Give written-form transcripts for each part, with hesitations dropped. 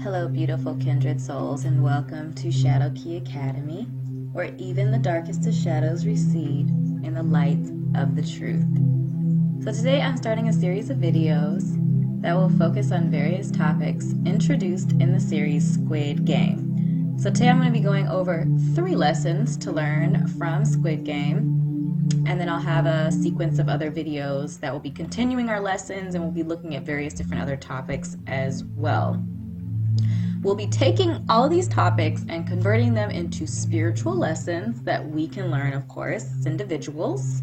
Hello, beautiful kindred souls, and welcome to Shadow Key Academy, where even the darkest of shadows recede in the light of the truth. So today I'm starting a series of videos that will focus on various topics introduced in the series Squid Game. So today I'm going to be going over 3 lessons to learn from Squid Game, and then I'll have a sequence of other videos that will be continuing our lessons, and we'll be looking at various different other topics as well. We'll be taking all of these topics and converting them into spiritual lessons that we can learn, of course, as individuals.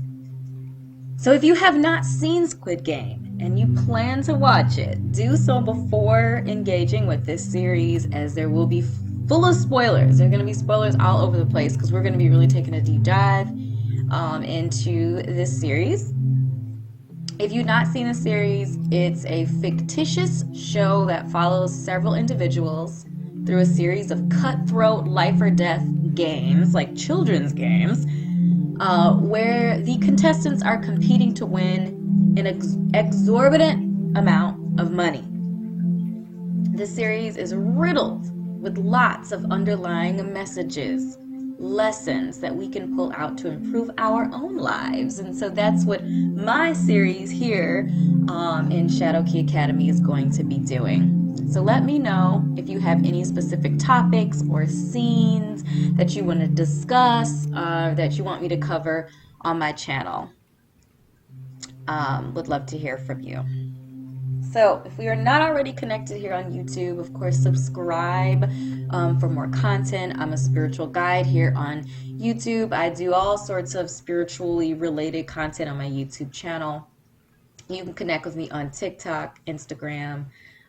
So if you have not seen Squid Game and you plan to watch it, do so before engaging with this series, as there will be full of spoilers. There are going to be spoilers all over the place because we're going to be really taking a deep dive into this series. If you've not seen the series, it's a fictitious show that follows several individuals through a series of cutthroat life or death games, like children's games, where the contestants are competing to win an exorbitant amount of money. The series is riddled with lots of underlying messages, lessons that we can pull out to improve our own lives. And so that's what my series here in Shadow Key Academy is going to be doing. So let me know if you have any specific topics or scenes that you want to discuss, that you want me to cover on my channel. Would love to hear from you. So if we are not already connected here on YouTube, of course, subscribe for more content. I'm a spiritual guide here on YouTube. I do all sorts of spiritually related content on my YouTube channel. You can connect with me on TikTok, Instagram,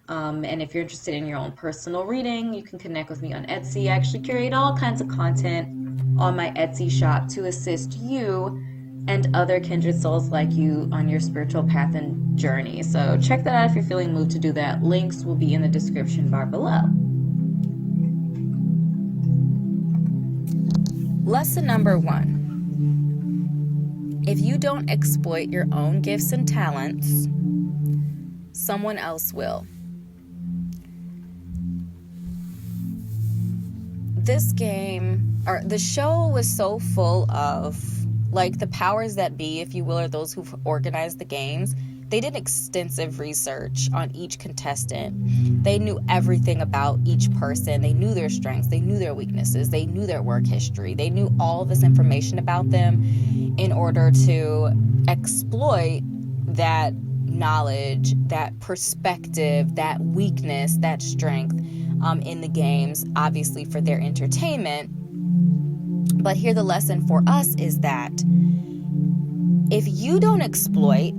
and if you're interested in your own personal reading, you can connect with me on Etsy. I actually curate all kinds of content on my Etsy shop to assist you and other kindred souls like you on your spiritual path and journey. So check that out if you're feeling moved to do that. Links will be in the description bar below. Lesson number 1. If you don't exploit your own gifts and talents, someone else will. This game, or the show, was so full of, like, the powers that be, if you will, or those who've organized the games. They did extensive research on each contestant. They knew everything about each person. They knew their strengths. They knew their weaknesses. They knew their work history. They knew all this information about them in order to exploit that knowledge, that perspective, that weakness, that strength in the games, obviously for their entertainment. But here the lesson for us is that if you don't exploit,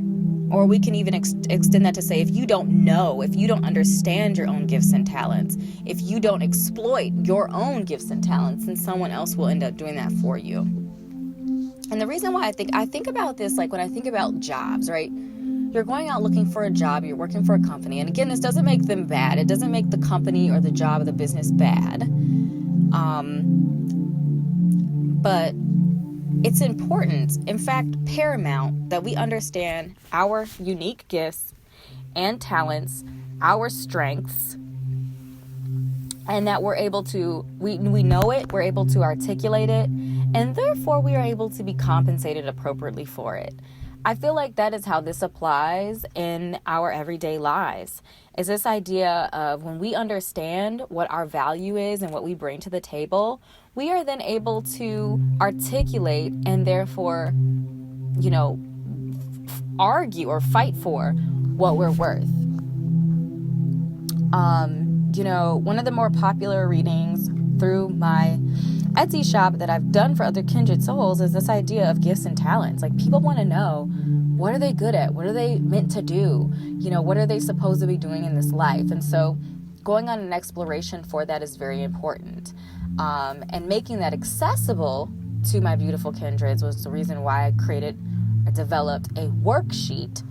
or we can even extend that to say, if you don't know, if you don't understand your own gifts and talents, if you don't exploit your own gifts and talents, then someone else will end up doing that for you. And the reason why I think about this, like when I think about jobs, right? You're going out looking for a job, you're working for a company. And again, this doesn't make them bad. It doesn't make the company or the job or the business bad. But it's important, in fact, paramount, that we understand our unique gifts and talents, our strengths, and that we're able to, we know it, we're able to articulate it, and therefore we are able to be compensated appropriately for it. I feel like that is how this applies in our everyday lives, is this idea of when we understand what our value is and what we bring to the table, we are then able to articulate and therefore, argue or fight for what we're worth. One of the more popular readings through my Etsy shop that I've done for other kindred souls is this idea of gifts and talents. Like, people want to know, what are they good at? What are they meant to do? What are they supposed to be doing in this life? And so going on an exploration for that is very important. And making that accessible to my beautiful kindreds was the reason why I developed a worksheet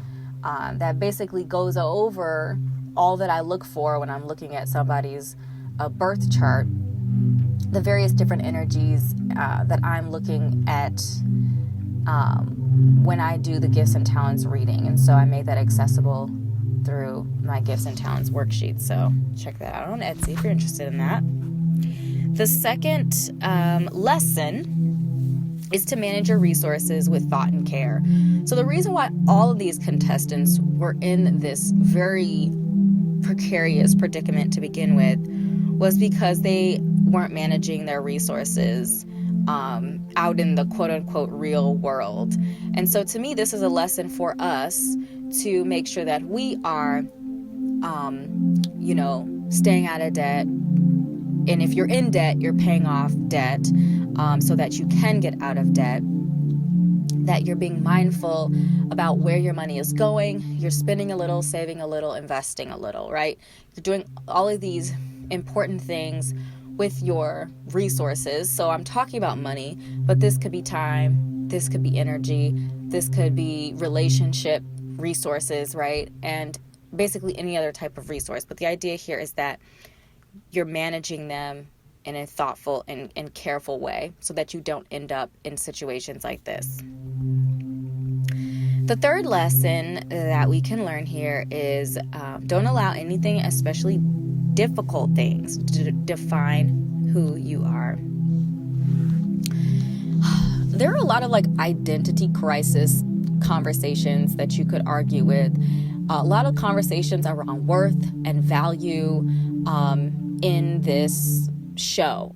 that basically goes over all that I look for when I'm looking at somebody's birth chart, the various different energies that I'm looking at when I do the gifts and talents reading. And so I made that accessible through my gifts and talents worksheet. So check that out on Etsy if you're interested in that. The second lesson is to manage your resources with thought and care. So the reason why all of these contestants were in this very precarious predicament to begin with was because they weren't managing their resources out in the quote-unquote real world. And so to me, this is a lesson for us to make sure that we are staying out of debt. And if you're in debt, you're paying off debt so that you can get out of debt. That you're being mindful about where your money is going. You're spending a little, saving a little, investing a little, right? You're doing all of these important things with your resources. So I'm talking about money, but this could be time, this could be energy, this could be relationship resources, right? And basically any other type of resource. But the idea here is that you're managing them in a thoughtful and careful way so that you don't end up in situations like this. The third lesson that we can learn here is don't allow anything, especially difficult things, to define who you are. There are a lot of identity crisis conversations that you could argue with. A lot of conversations around worth and value in this show,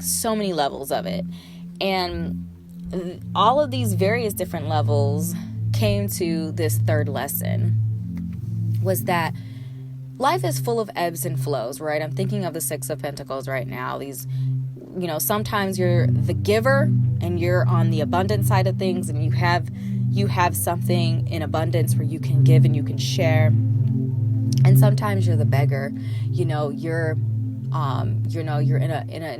so many levels of it. And all of these various different levels came to this third lesson, was that life is full of ebbs and flows, right? I'm thinking of the Six of Pentacles right now. These, sometimes you're the giver and you're on the abundant side of things, and you have something in abundance where you can give and you can share. And sometimes you're the beggar. You're in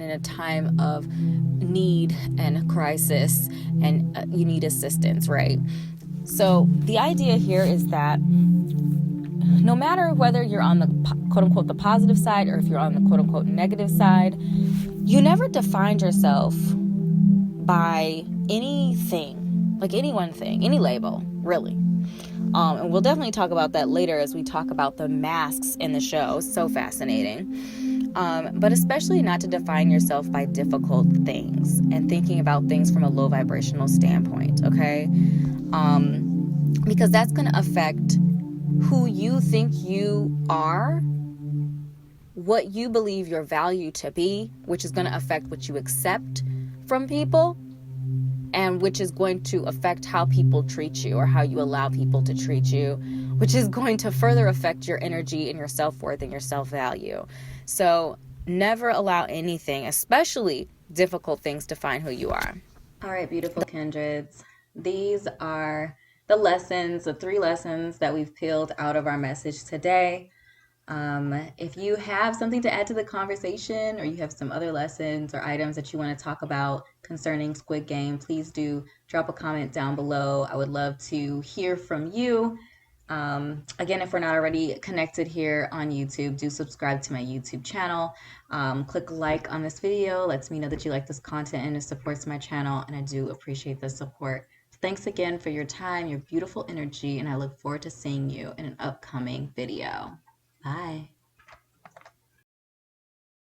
a time of need and crisis, and you need assistance, right? So the idea here is that no matter whether you're on the quote-unquote the positive side or if you're on the quote-unquote negative side, you never defined yourself by anything, any one thing, any label, really. And we'll definitely talk about that later as we talk about the masks in the show. So fascinating. But especially not to define yourself by difficult things and thinking about things from a low vibrational standpoint, okay? Because that's going to affect who you think you are, what you believe your value to be, which is going to affect what you accept from people, and which is going to affect how people treat you or how you allow people to treat you, which is going to further affect your energy and your self-worth and your self-value. So never allow anything, especially difficult things, define who you are. All right, beautiful kindreds. These are the lessons, the 3 lessons that we've peeled out of our message today. If you have something to add to the conversation, or you have some other lessons or items that you want to talk about concerning Squid Game, please do drop a comment down below. I would love to hear from you. Again, if we're not already connected here on YouTube, do subscribe to my YouTube channel. Click like on this video. Lets me know that you like this content and it supports my channel, and I do appreciate the support. Thanks again for your time, your beautiful energy, and I look forward to seeing you in an upcoming video. Bye.